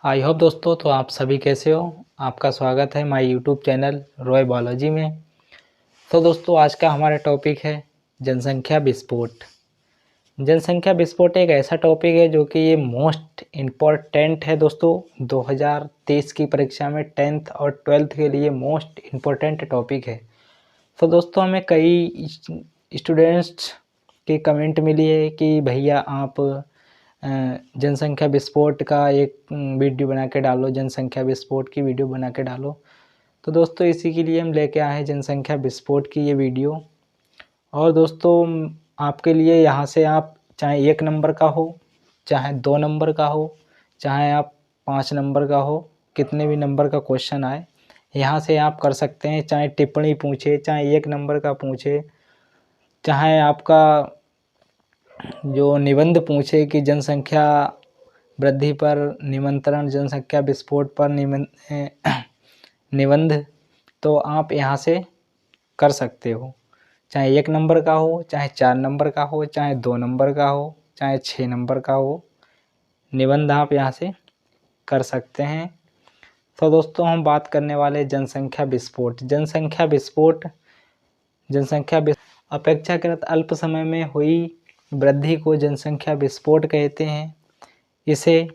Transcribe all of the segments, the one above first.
I hope दोस्तों तो आप सभी कैसे हो। आपका स्वागत है my YouTube channel Roy biology में। तो दोस्तों आज का हमारा टॉपिक है जनसंख्या विस्फोट। जनसंख्या विस्फोट एक ऐसा टॉपिक है जो कि ये मोस्ट इम्पॉर्टेंट है दोस्तों। 2023 की परीक्षा में 10th और 12th के लिए मोस्ट इम्पॉर्टेंट टॉपिक है। तो दोस्तों हमें कई स्टूडेंट्स की कमेंट मिली है कि भैया आप जनसंख्या विस्फोट का एक वीडियो बना के डालो, जनसंख्या विस्फोट की वीडियो बना के डालो। तो दोस्तों इसी के लिए हम लेके आए हैं जनसंख्या विस्फोट की ये वीडियो। और दोस्तों आपके लिए यहाँ से आप चाहे 1 नंबर का हो, चाहे 2 नंबर का हो, चाहे आप 5 नंबर का हो, कितने भी नंबर का क्वेश्चन आए यहाँ से आप कर सकते हैं। चाहे टिप्पणी पूछे, चाहे 1 नंबर का पूछे, चाहे आपका जो निबंध पूछे कि जनसंख्या वृद्धि पर निमंत्रण, जनसंख्या विस्फोट पर निबंध, तो आप यहाँ से कर सकते हो। चाहे 1 नंबर का हो, चाहे 4 नंबर का हो, चाहे 2 नंबर का हो, चाहे 6 नंबर का हो, निबंध आप यहाँ से कर सकते हैं। तो दोस्तों हम बात करने वाले जनसंख्या विस्फोट। जनसंख्या अपेक्षाकृत अल्प समय में हुई वृद्धि को जनसंख्या विस्फोट कहते हैं। इसे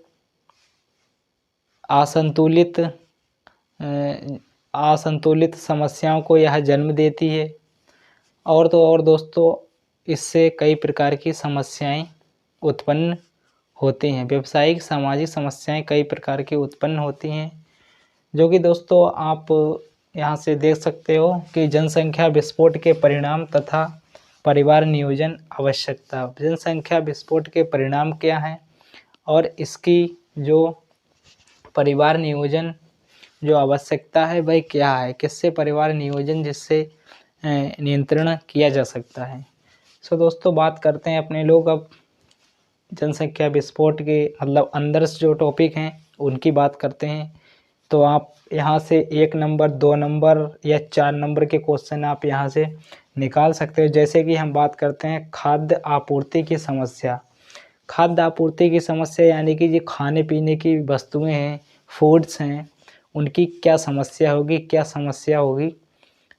असंतुलित समस्याओं को यह जन्म देती है। और तो और दोस्तों इससे कई प्रकार की समस्याएं उत्पन्न होती हैं। व्यावसायिक सामाजिक समस्याएं कई प्रकार की उत्पन्न होती हैं, जो कि दोस्तों आप यहाँ से देख सकते हो कि जनसंख्या विस्फोट के परिणाम तथा परिवार नियोजन आवश्यकता। जनसंख्या विस्फोट के परिणाम क्या हैं और इसकी जो परिवार नियोजन जो आवश्यकता है वह क्या है, किससे परिवार नियोजन जिससे नियंत्रण किया जा सकता है। सो दोस्तों बात करते हैं अपने लोग अब जनसंख्या विस्फोट के मतलब अंदर जो टॉपिक हैं उनकी बात करते हैं। तो आप यहाँ से 1 नंबर, 2 नंबर या 4 नंबर के क्वेश्चन आप यहाँ से निकाल सकते हो। जैसे कि हम बात करते हैं खाद्य आपूर्ति की समस्या। खाद्य आपूर्ति की समस्या यानी कि जो खाने पीने की वस्तुएं हैं, फूड्स हैं, उनकी क्या समस्या होगी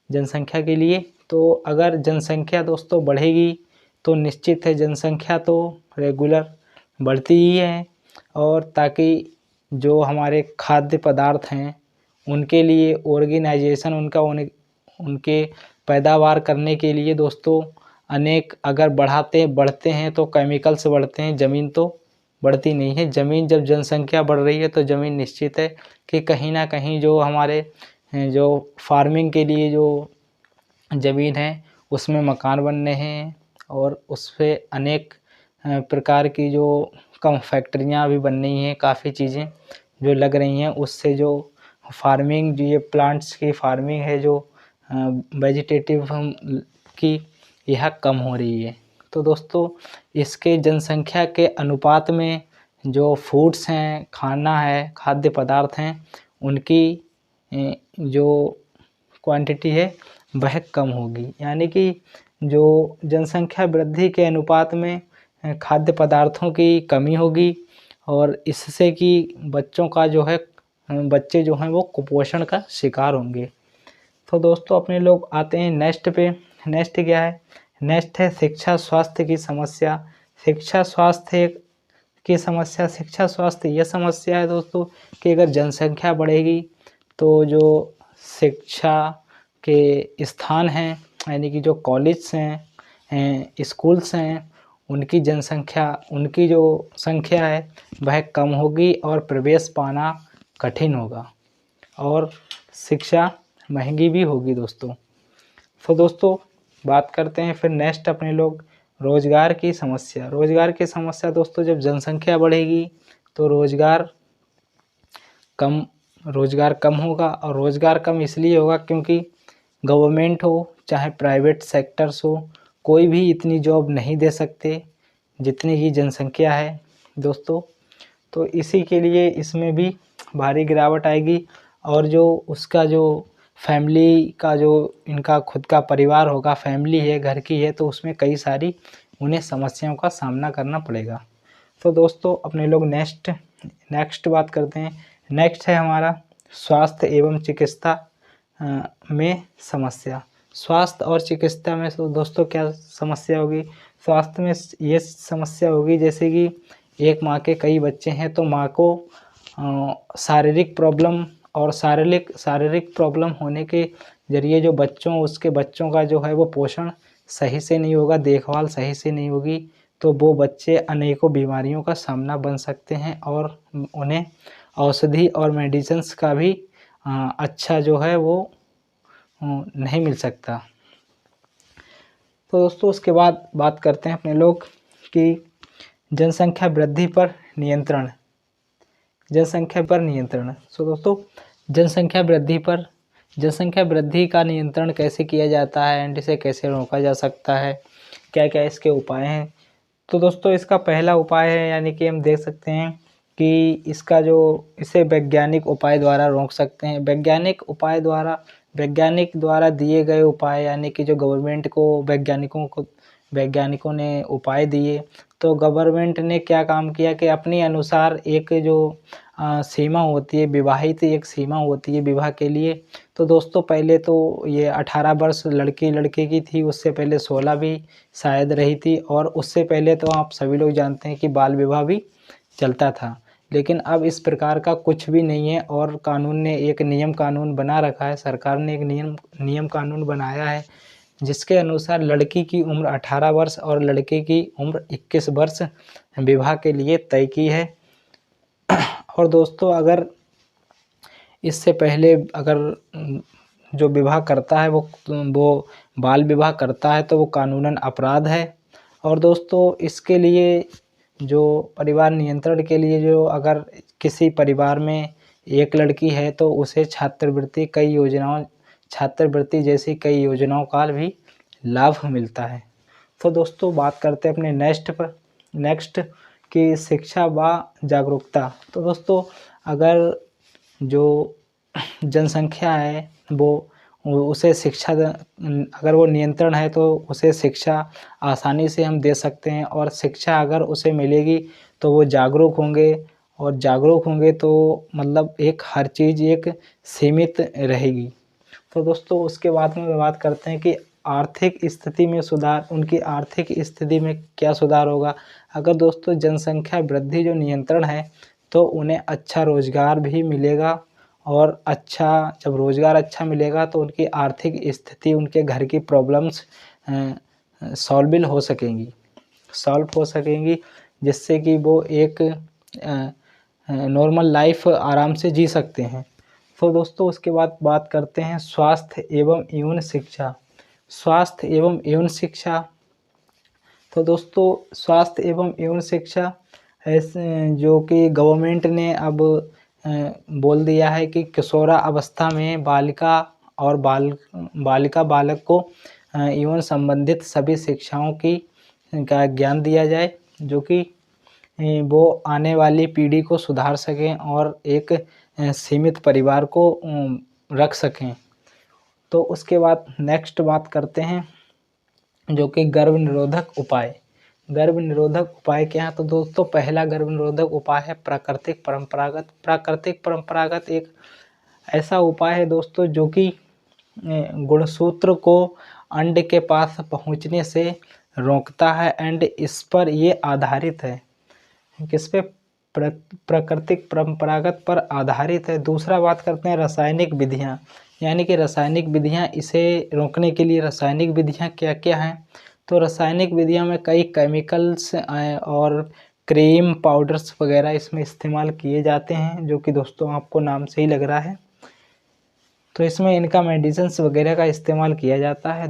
जनसंख्या के लिए। तो अगर जनसंख्या दोस्तों बढ़ेगी तो निश्चित है जनसंख्या तो रेगुलर बढ़ती ही है, और ताकि जो हमारे खाद्य पदार्थ हैं उनके लिए ऑर्गेनाइजेशन उनके पैदावार करने के लिए दोस्तों अनेक अगर बढ़ते हैं तो केमिकल से बढ़ते हैं, ज़मीन तो बढ़ती नहीं है। ज़मीन जब जनसंख्या बढ़ रही है तो ज़मीन निश्चित है कि कहीं ना कहीं जो हमारे जो फार्मिंग के लिए जो ज़मीन है उसमें मकान बनने हैं, और उस पर अनेक प्रकार की जो कम फैक्ट्रियाँ भी बन रही हैं, काफ़ी चीज़ें जो लग रही हैं, उससे जो फार्मिंग जो ये प्लांट्स की फार्मिंग है जो वेजिटेटिव की यह कम हो रही है। तो दोस्तों इसके जनसंख्या के अनुपात में जो फूड्स हैं, खाना है, खाद्य पदार्थ हैं, उनकी जो क्वांटिटी है वह कम होगी। यानी कि जो जनसंख्या वृद्धि के अनुपात में खाद्य पदार्थों की कमी होगी, और इससे कि बच्चे जो हैं वो कुपोषण का शिकार होंगे। तो दोस्तों अपने लोग आते हैं नेक्स्ट पे। नेक्स्ट क्या है? नेक्स्ट है शिक्षा स्वास्थ्य की समस्या। शिक्षा स्वास्थ्य ये समस्या है दोस्तों कि अगर जनसंख्या बढ़ेगी तो जो शिक्षा के स्थान हैं यानी कि जो कॉलेज हैं, स्कूल्स हैं, उनकी जो संख्या है वह कम होगी और प्रवेश पाना कठिन होगा, और शिक्षा महंगी भी होगी दोस्तों। तो दोस्तों बात करते हैं फिर नेक्स्ट अपने लोग रोज़गार की समस्या दोस्तों जब जनसंख्या बढ़ेगी तो रोज़गार कम होगा, और रोज़गार कम इसलिए होगा क्योंकि गवर्नमेंट हो चाहे प्राइवेट सेक्टर्स हो, कोई भी इतनी जॉब नहीं दे सकते जितनी की जनसंख्या है दोस्तों। तो इसी के लिए इसमें भी भारी गिरावट आएगी, और जो उसका जो फैमिली का जो इनका खुद का परिवार होगा, फैमिली है, घर की है, तो उसमें कई सारी उन्हें समस्याओं का सामना करना पड़ेगा। तो दोस्तों अपने लोग नेक्स्ट नेक्स्ट बात करते हैं। नेक्स्ट है हमारा स्वास्थ्य एवं चिकित्सा में समस्या। स्वास्थ्य और चिकित्सा में तो दोस्तों क्या समस्या होगी? स्वास्थ्य में ये समस्या होगी जैसे कि एक माँ के कई बच्चे हैं तो माँ को शारीरिक प्रॉब्लम और शारीरिक प्रॉब्लम होने के ज़रिए जो उसके बच्चों का जो है वो पोषण सही से नहीं होगा, देखभाल सही से नहीं होगी, तो वो बच्चे अनेकों बीमारियों का सामना बन सकते हैं और उन्हें औषधि और मेडिसिन्स का भी अच्छा जो है वो नहीं मिल सकता। तो दोस्तों उसके बाद बात करते हैं अपने लोग कि जनसंख्या वृद्धि पर नियंत्रण। सो दोस्तों जनसंख्या वृद्धि का नियंत्रण कैसे किया जाता है एंड इसे कैसे रोका जा सकता है, क्या क्या इसके उपाय हैं? तो दोस्तों इसका पहला उपाय है, यानी कि हम देख सकते हैं कि इसे वैज्ञानिक उपाय द्वारा रोक सकते हैं। वैज्ञानिक द्वारा दिए गए उपाय, यानी कि जो गवर्नमेंट को वैज्ञानिकों ने उपाय दिए, तो गवर्नमेंट ने क्या काम किया कि अपने अनुसार एक जो सीमा होती है, विवाहित एक सीमा होती है विवाह के लिए। तो दोस्तों पहले तो ये 18 वर्ष लड़के की थी, उससे पहले 16 भी शायद रही थी, और उससे पहले तो आप सभी लोग जानते हैं कि बाल विवाह भी चलता था। लेकिन अब इस प्रकार का कुछ भी नहीं है और कानून ने एक नियम कानून बना रखा है, सरकार ने एक नियम कानून बनाया है जिसके अनुसार लड़की की उम्र 18 वर्ष और लड़के की उम्र 21 वर्ष विवाह के लिए तय की है। और दोस्तों अगर इससे पहले अगर जो विवाह करता है वो बाल विवाह करता है तो वो कानूनन अपराध है। और दोस्तों इसके लिए जो परिवार नियंत्रण के लिए जो अगर किसी परिवार में एक लड़की है तो उसे छात्रवृत्ति जैसी कई योजनाओं का भी लाभ मिलता है। तो दोस्तों बात करते हैं अपने नेक्स्ट की शिक्षा व जागरूकता। तो दोस्तों अगर जो जनसंख्या है उसे शिक्षा, अगर वो नियंत्रण है तो उसे शिक्षा आसानी से हम दे सकते हैं, और शिक्षा अगर उसे मिलेगी तो वो जागरूक होंगे, और जागरूक होंगे तो मतलब हर चीज़ एक सीमित रहेगी। तो दोस्तों उसके बाद में बात करते हैं कि आर्थिक स्थिति में सुधार, उनकी आर्थिक स्थिति में क्या सुधार होगा। अगर दोस्तों जनसंख्या वृद्धि जो नियंत्रण है तो उन्हें अच्छा रोज़गार भी मिलेगा, और जब रोज़गार अच्छा मिलेगा तो उनकी आर्थिक स्थिति, उनके घर की प्रॉब्लम्स सॉल्व हो सकेंगी, जिससे कि वो एक नॉर्मल लाइफ आराम से जी सकते हैं। तो दोस्तों उसके बाद बात करते हैं स्वास्थ्य एवं यौन शिक्षा। तो दोस्तों स्वास्थ्य एवं यौन शिक्षा जो कि गवर्नमेंट ने अब बोल दिया है कि किशोरा अवस्था में बालिका और बालक को यौन संबंधित सभी शिक्षाओं का ज्ञान दिया जाए, जो कि वो आने वाली पीढ़ी को सुधार सकें और एक सीमित परिवार को रख सकें। तो उसके बाद नेक्स्ट बात करते हैं जो कि गर्भ निरोधक उपाय क्या है। तो दोस्तों पहला गर्भ निरोधक उपाय है प्राकृतिक परंपरागत एक ऐसा उपाय है दोस्तों जो कि गुणसूत्र को अंड के पास पहुंचने से रोकता है, एंड इस पर ये आधारित है, किस पे? प्राकृतिक परंपरागत पर आधारित है। दूसरा बात करते हैं रासायनिक विधियाँ, यानी कि रासायनिक विधियाँ, इसे रोकने के लिए रासायनिक विधियाँ क्या क्या हैं। तो रासायनिक विधियों में कई केमिकल्स और क्रीम पाउडर्स वगैरह इसमें इस्तेमाल किए जाते हैं, जो कि दोस्तों आपको नाम से ही लग रहा है। तो इसमें इनका मेडिसिन्स वगैरह का इस्तेमाल किया जाता है।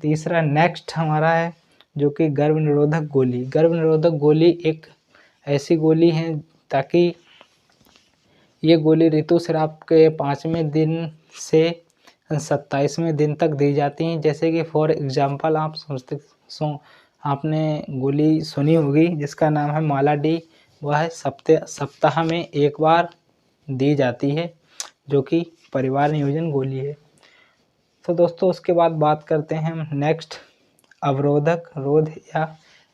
तीसरा नेक्स्ट हमारा है जो कि गर्भ निरोधक गोली एक ऐसी गोली है ताकि ये गोली ऋतुस्राव के 5वें दिन से 27वें दिन तक दी जाती हैं। जैसे कि फॉर एग्जांपल आपने गोली सुनी होगी जिसका नाम है माला डी, वह सप्ताह में एक बार दी जाती है, जो कि परिवार नियोजन गोली है। तो दोस्तों उसके बाद बात करते हैं हम नेक्स्ट रोध या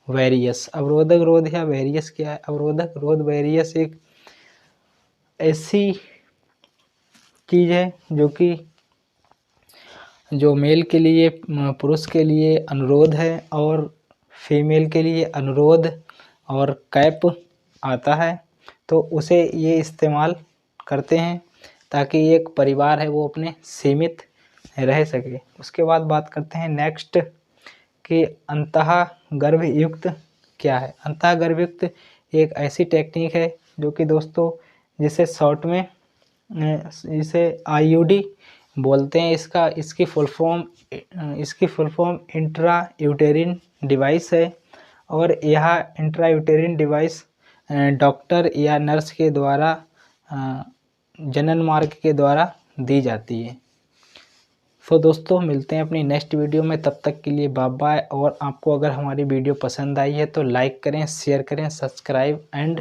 वेरियस। अवरोधक रोध या वेरियस क्या है? अवरोधक रोध वेरियस एक ऐसी चीज़ है जो मेल के लिए पुरुष के लिए अनुरोध है और फीमेल के लिए अनुरोध और कैप आता है, तो उसे ये इस्तेमाल करते हैं ताकि एक परिवार है वो अपने सीमित रह सके। उसके बाद बात करते हैं नेक्स्ट कि अंतःगर्भयुक्त क्या है। अंतःगर्भयुक्त एक ऐसी टेक्निक है जो कि दोस्तों जिसे शॉर्ट में इसे IUD बोलते हैं। इसकी फुल फॉर्म इंट्रा यूटेरिन डिवाइस है और यह इंट्रा यूटेरिन डिवाइस डॉक्टर या नर्स के द्वारा जनन मार्ग के द्वारा दी जाती है। तो दोस्तों मिलते हैं अपनी नेक्स्ट वीडियो में, तब तक के लिए बाय बाय। और आपको अगर हमारी वीडियो पसंद आई है तो लाइक करें, शेयर करें, सब्सक्राइब एंड